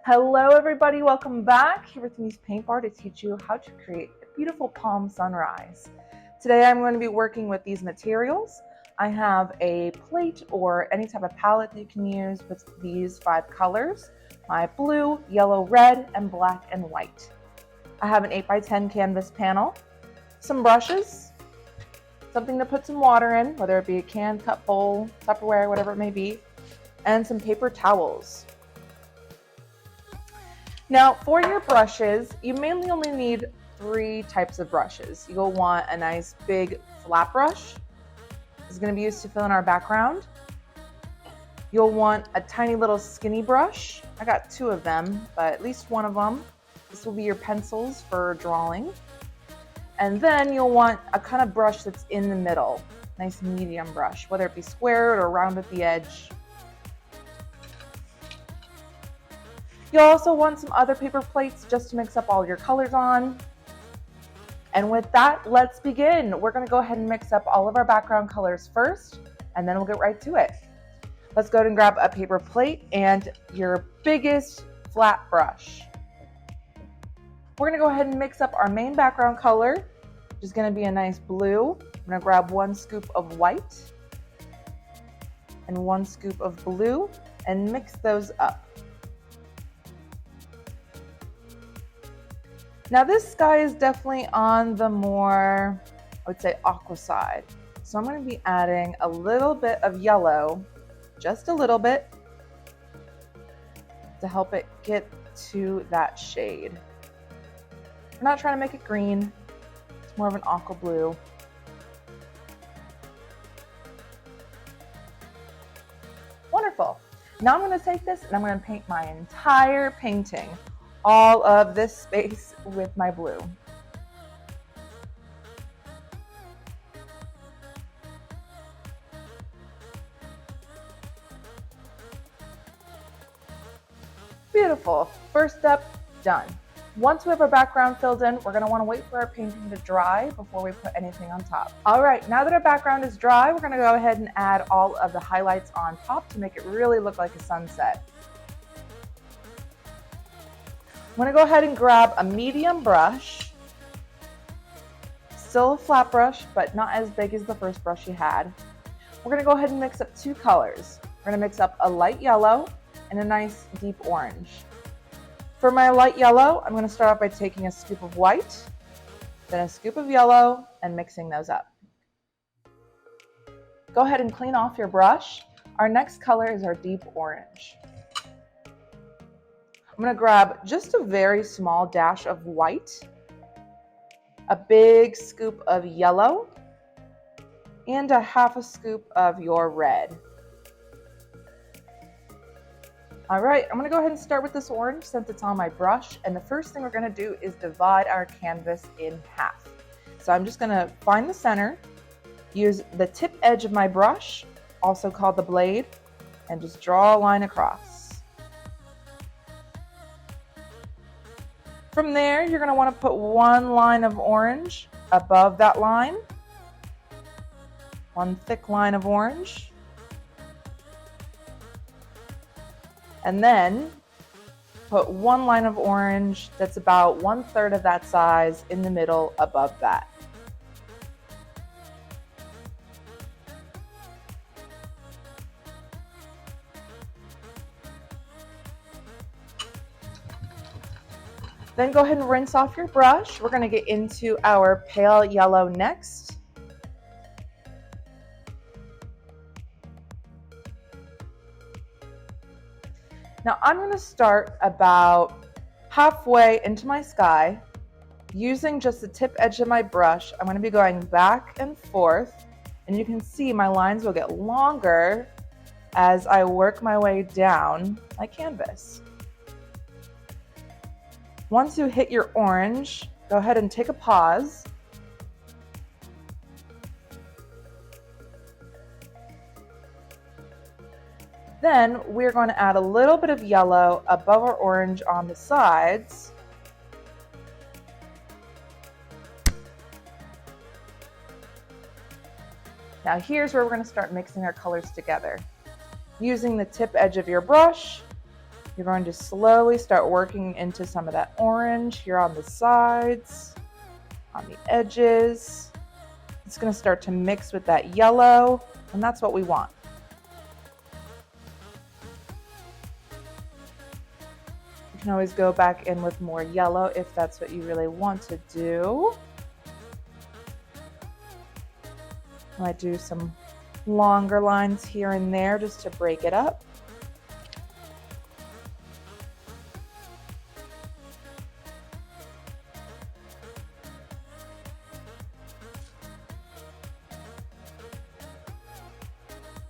Hello everybody, welcome back. Here with Muse Paint Bar to teach you how to create a beautiful palm sunrise. Today I'm going to be working with these materials. I have a plate or any type of palette that you can use with these 5 colors. My blue, yellow, red, and black and white. I have an 8x10 canvas panel, some brushes, something to put some water in, whether it be a can, cup, bowl, Tupperware, whatever it may be, and some paper towels. Now for your brushes, you mainly only need 3 types of brushes. You'll want a nice big flat brush. This is going to be used to fill in our background. You'll want a tiny little skinny brush. I got 2 of them, but at least one of them. This will be your pencils for drawing. And then you'll want a kind of brush that's in the middle, nice medium brush, whether it be squared or round at the edge. You'll also want some other paper plates just to mix up all your colors on. And with that, let's begin. We're going to go ahead and mix up all of our background colors first, and then we'll get right to it. Let's go ahead and grab a paper plate and your biggest flat brush. We're going to go ahead and mix up our main background color, which is going to be a nice blue. I'm going to grab 1 scoop of white and 1 scoop of blue and mix those up. Now this sky is definitely on the more, I would say, aqua side. So I'm going to be adding a little bit of yellow, just a little bit, to help it get to that shade. We're not trying to make it green, it's more of an aqua blue. Wonderful. Now I'm going to take this and I'm going to paint my entire painting, all of this space with my blue. Beautiful. First step done. Once we have our background filled in, we're going to want to wait for our painting to dry before we put anything on top. All right, now that our background is dry, we're going to go ahead and add all of the highlights on top to make it really look like a sunset. I'm going to go ahead and grab a medium brush, still a flat brush, but not as big as the first brush you had. We're going to go ahead and mix up 2 colors. We're going to mix up a light yellow and a nice deep orange. For my light yellow, I'm going to start off by taking a scoop of white, then a scoop of yellow, and mixing those up. Go ahead and clean off your brush. Our next color is our deep orange. I'm going to grab just a very small dash of white, a big scoop of yellow, and a half a scoop of your red. All right, I'm going to go ahead and start with this orange since it's on my brush. And the first thing we're going to do is divide our canvas in half. So I'm just going to find the center, use the tip edge of my brush, also called the blade, and just draw a line across. From there, you're going to want to put 1 line of orange above that line, 1 thick line of orange, and then put 1 line of orange that's about 1/3 of that size in the middle above that. Then go ahead and rinse off your brush. We're going to get into our pale yellow next. Now I'm going to start about halfway into my sky. Using just the tip edge of my brush, I'm going to be going back and forth, and you can see my lines will get longer as I work my way down my canvas. Once you hit your orange, go ahead and take a pause. Then we're going to add a little bit of yellow above our orange on the sides. Now here's where we're going to start mixing our colors together. Using the tip edge of your brush, You're going to slowly start working into some of that orange here on the sides, on the edges. It's going to start to mix with that yellow, and that's what we want. You can always go back in with more yellow if that's what you really want to do. I might do some longer lines here and there just to break it up.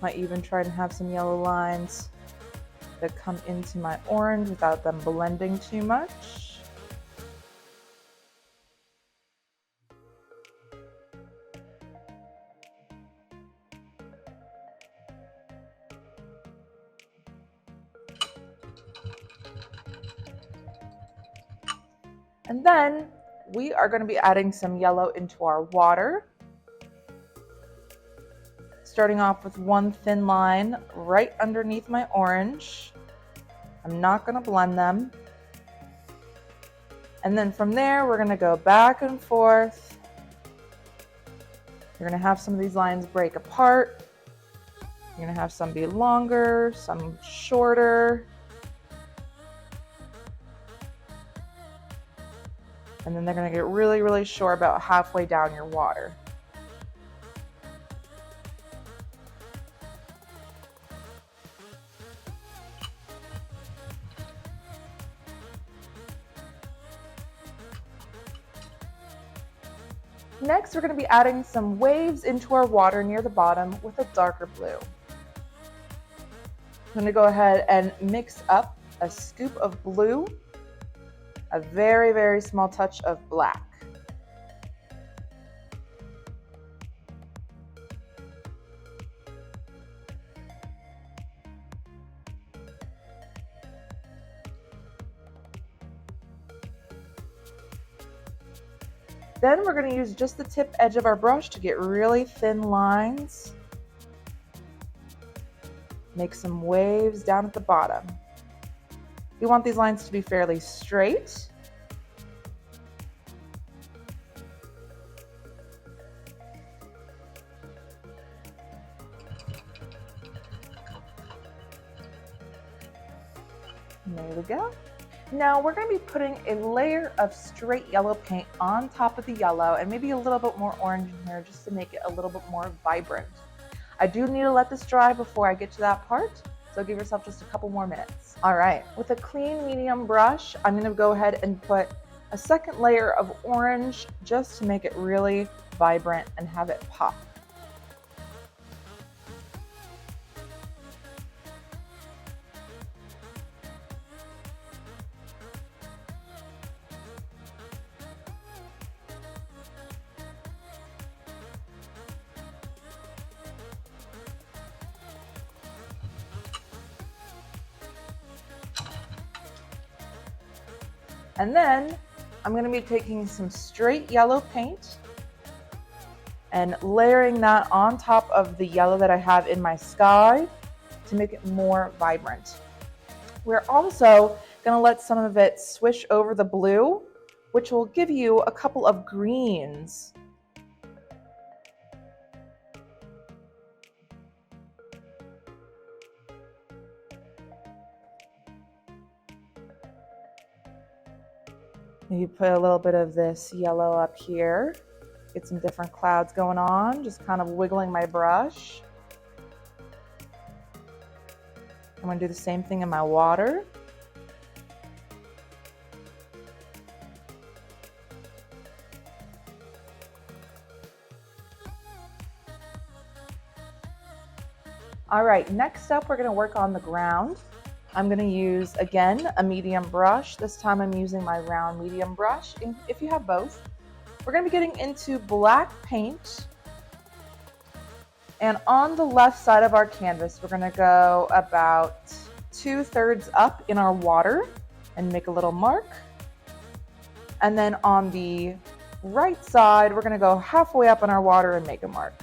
Might even try to have some yellow lines that come into my orange without them blending too much. And then we are going to be adding some yellow into our water. Starting off with one thin line right underneath my orange. I'm not going to blend them. And then from there, we're going to go back and forth. You're going to have some of these lines break apart. You're going to have some be longer, some shorter. And then they're going to get really, really short about halfway down your water. Next, we're going to be adding some waves into our water near the bottom with a darker blue. I'm going to go ahead and mix up a scoop of blue, a very, very small touch of black. Then we're going to use just the tip edge of our brush to get really thin lines. Make some waves down at the bottom. You want these lines to be fairly straight. There we go. Now we're going to be putting a layer of straight yellow paint on top of the yellow and maybe a little bit more orange in here just to make it a little bit more vibrant. I do need to let this dry before I get to that part, so give yourself just a couple more minutes. All right, with a clean medium brush, I'm going to go ahead and put a second layer of orange just to make it really vibrant and have it pop. And then I'm going to be taking some straight yellow paint and layering that on top of the yellow that I have in my sky to make it more vibrant. We're also going to let some of it swish over the blue, which will give you a couple of greens. Maybe put a little bit of this yellow up here. Get some different clouds going on, just kind of wiggling my brush. I'm going to do the same thing in my water. All right, next up, we're going to work on the ground. I'm going to use, again, a medium brush. This time I'm using my round medium brush. If you have both, we're going to be getting into black paint. And on the left side of our canvas, we're going to go about 2/3 up in our water and make a little mark. And then on the right side, we're going to go halfway up in our water and make a mark.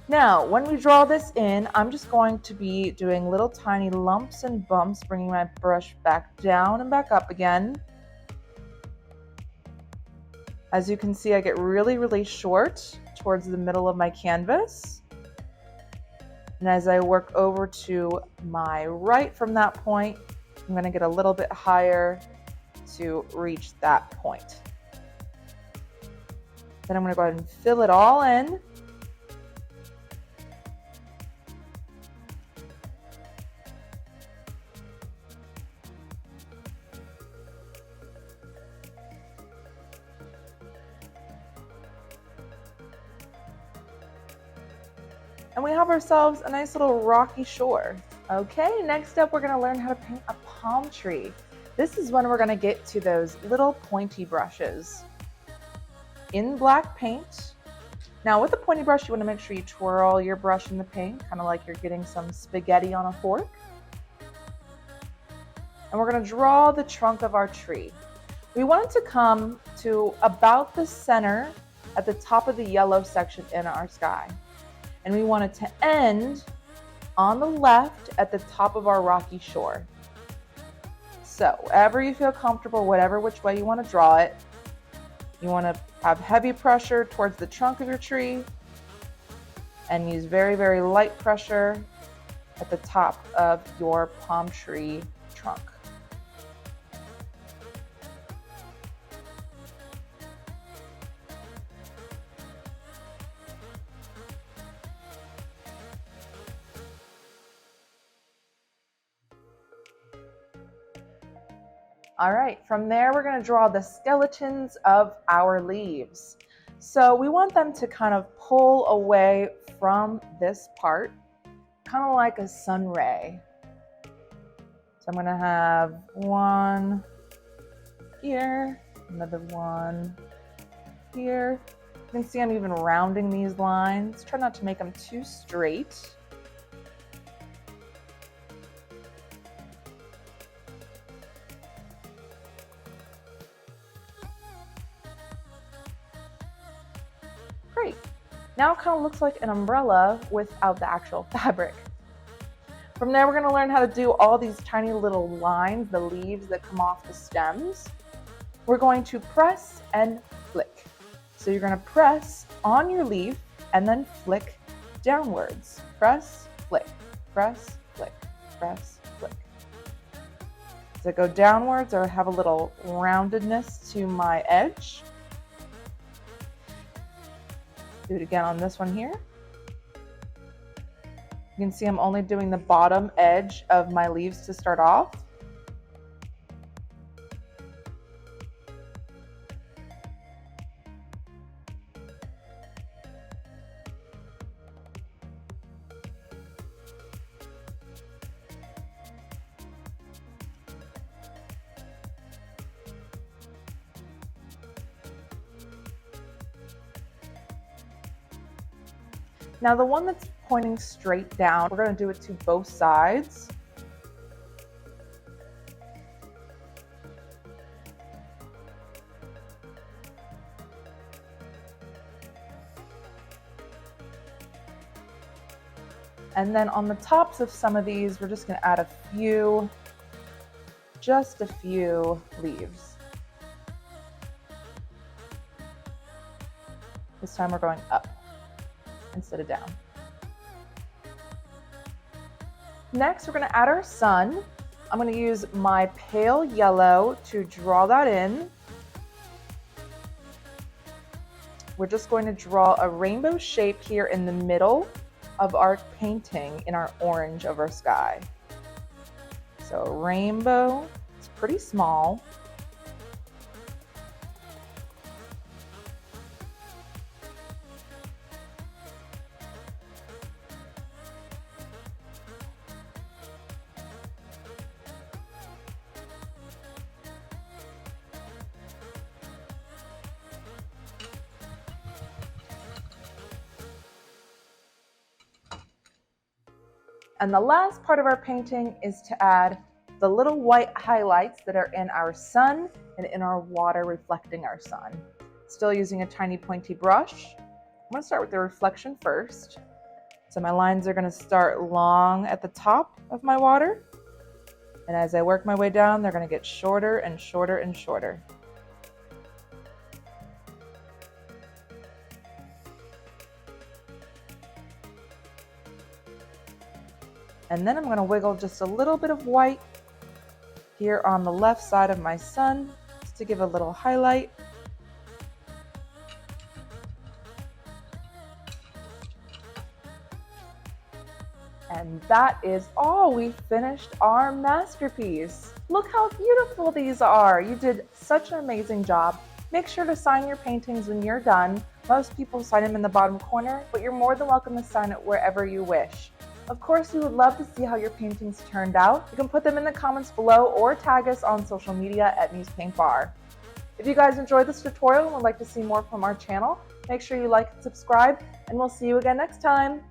Now, when we draw this in, I'm just going to be doing little tiny lumps and bumps, bringing my brush back down and back up again. As you can see, I get really, really short towards the middle of my canvas. And as I work over to my right from that point, I'm going to get a little bit higher to reach that point. Then I'm going to go ahead and fill it all in. And we have ourselves a nice little rocky shore. Okay, next up we're going to learn how to paint a palm tree. This is when we're going to get to those little pointy brushes. In black paint. Now with the pointy brush, you want to make sure you twirl your brush in the paint, kind of like you're getting some spaghetti on a fork. And we're going to draw the trunk of our tree. We want it to come to about the center at the top of the yellow section in our sky. And we want it to end on the left at the top of our rocky shore. So wherever you feel comfortable, whatever which way you want to draw it, you want to have heavy pressure towards the trunk of your tree and use very, very light pressure at the top of your palm tree trunk. All right, from there we're going to draw the skeletons of our leaves. So we want them to kind of pull away from this part, kind of like a sun ray. So I'm going to have one here, another one here. You can see I'm even rounding these lines. Try not to make them too straight. Great. Now it kind of looks like an umbrella without the actual fabric. From there, we're going to learn how to do all these tiny little lines, the leaves that come off the stems. We're going to press and flick. So you're going to press on your leaf and then flick downwards. Press, flick, press, flick, press, flick. As I go downwards, I have a little roundedness to my edge. Do it again on this one here. You can see I'm only doing the bottom edge of my leaves to start off. Now the one that's pointing straight down, we're going to do it to both sides. And then on the tops of some of these, we're just going to add just a few leaves. This time we're going up instead of down. Next, we're going to add our sun. I'm going to use my pale yellow to draw that in. We're just going to draw a rainbow shape here in the middle of our painting in our orange of our sky. So a rainbow, it's pretty small. And the last part of our painting is to add the little white highlights that are in our sun and in our water reflecting our sun. Still using a tiny pointy brush. I'm going to start with the reflection first. So my lines are going to start long at the top of my water. And as I work my way down, they're going to get shorter and shorter and shorter. And then I'm going to wiggle just a little bit of white here on the left side of my sun, just to give a little highlight. And that is all. We finished our masterpiece. Look how beautiful these are. You did such an amazing job. Make sure to sign your paintings when you're done. Most people sign them in the bottom corner, but you're more than welcome to sign it wherever you wish. Of course, we would love to see how your paintings turned out. You can put them in the comments below or tag us on social media at Muse Paint Bar. If you guys enjoyed this tutorial and would like to see more from our channel, make sure you like and subscribe, and we'll see you again next time.